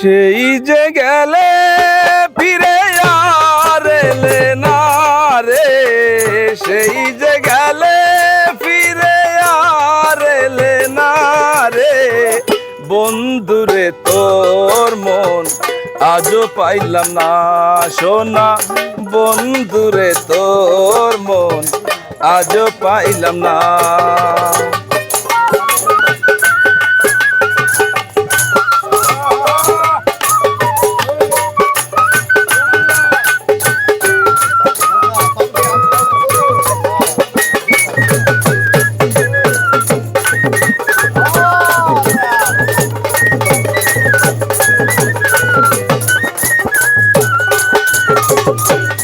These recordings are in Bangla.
সেই যে গেলে ফিরে আর এলে না রে, সেই যে গেলে ফিরে আর এলে না রে, বন্ধুরে তোর মন আজও পাইলাম না সোনা, বন্ধুরে তোর মন আজও পাইলাম না।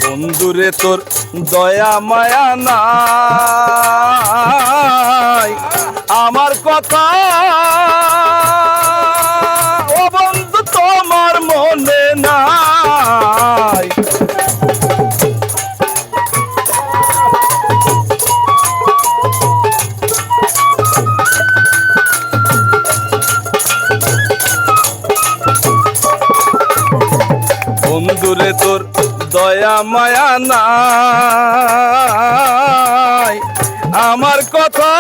বন্ধুরে তোর দয়া মায়া নাই, আমার কথা ও বন্ধু তোমার মনে নাই। বন্ধুরে তোর দয়া মায়া নাই, আমার কথা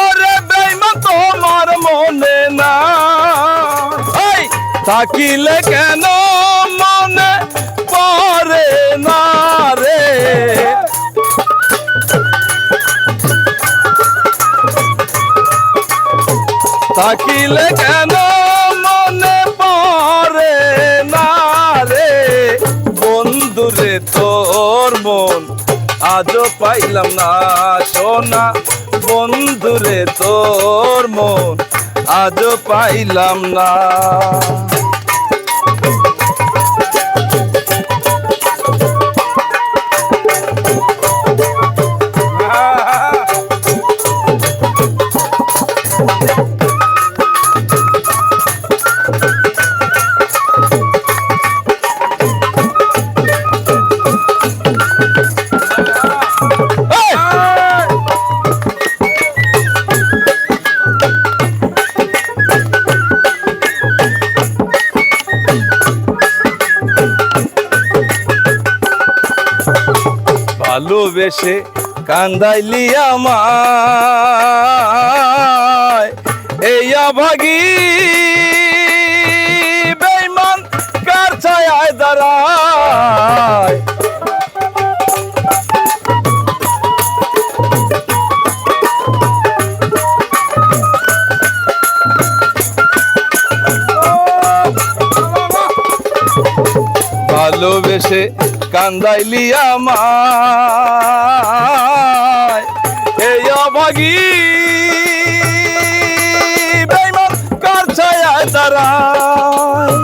ওরে বেঈমান তোমার মনে নাই। থাকিলে কেন মনে পড়ে না রে, থাকিলে কেন মনে পড়ে না রে, বন্ধুরে তোর মন আজও পাইলাম না সোনা, বন্ধুরে তোর মন আজও পাইলাম না। ভালোবেসে কান্দাইলি আমায়, এই আভাগী বেঈমান কার ছায়ায় দাঁড়ায়। ভালোবেসে কান্দাইলি আমায়, এই অভাগী বেঈমান কার ছায়ায় দাঁড়ায়।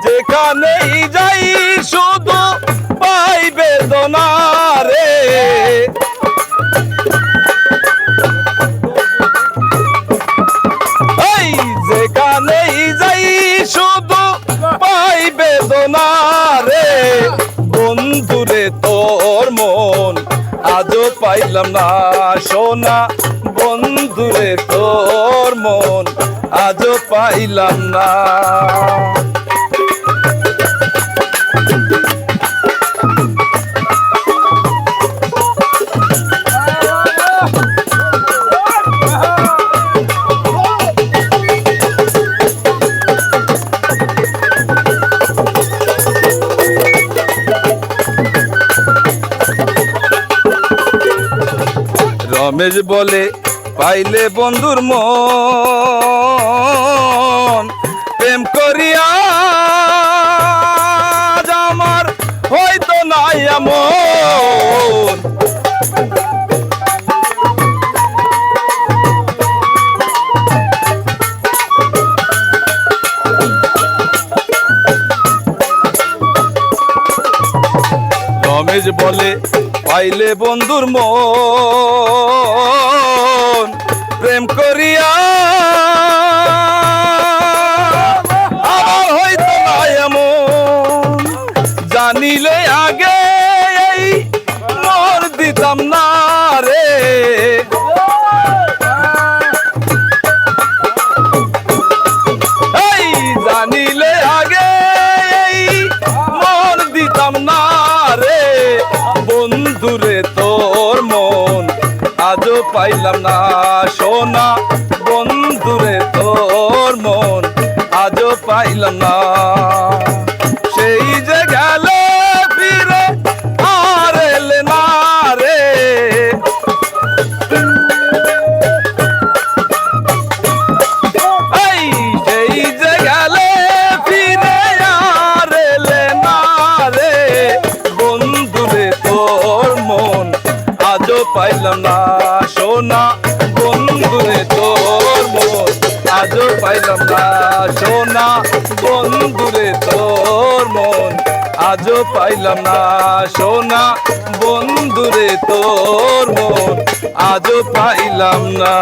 যেখানেই যাই শুধু পাই বেদনা রে, এই যেখানেই যাই শুধু পাই বেদনা রে, বন্ধুরে তোর মন আজও পাইলাম না সোনা, বন্ধুরে তোর মন আজও পাইলাম না। রমেশ বলে পাইলে বন্ধুর মন, প্রেম করিয়া আমার হয়তো নাই এমন। রমেশ বলে পাইলে বন্ধুর মন, প্রেম করিয়া আমার হয়তো না এমন। জানিলে আগে এই মোর দিতাম না রে, পাইলাম না সোনা বন্ধুরে তোর মন আজও পাইলাম না সেই যে গেল ফিরে আর এলে না রে এই সেই যে গেল ফিরে আর এলে না রে বন্ধুরে তোর মন আজও পাইলাম না সোনা বন্ধুরে তোর মন আজও পাইলাম না সোনা বন্ধুরে তোর মন আজও পাইলাম না সোনা বন্ধুরে তোর মন আজও পাইলাম না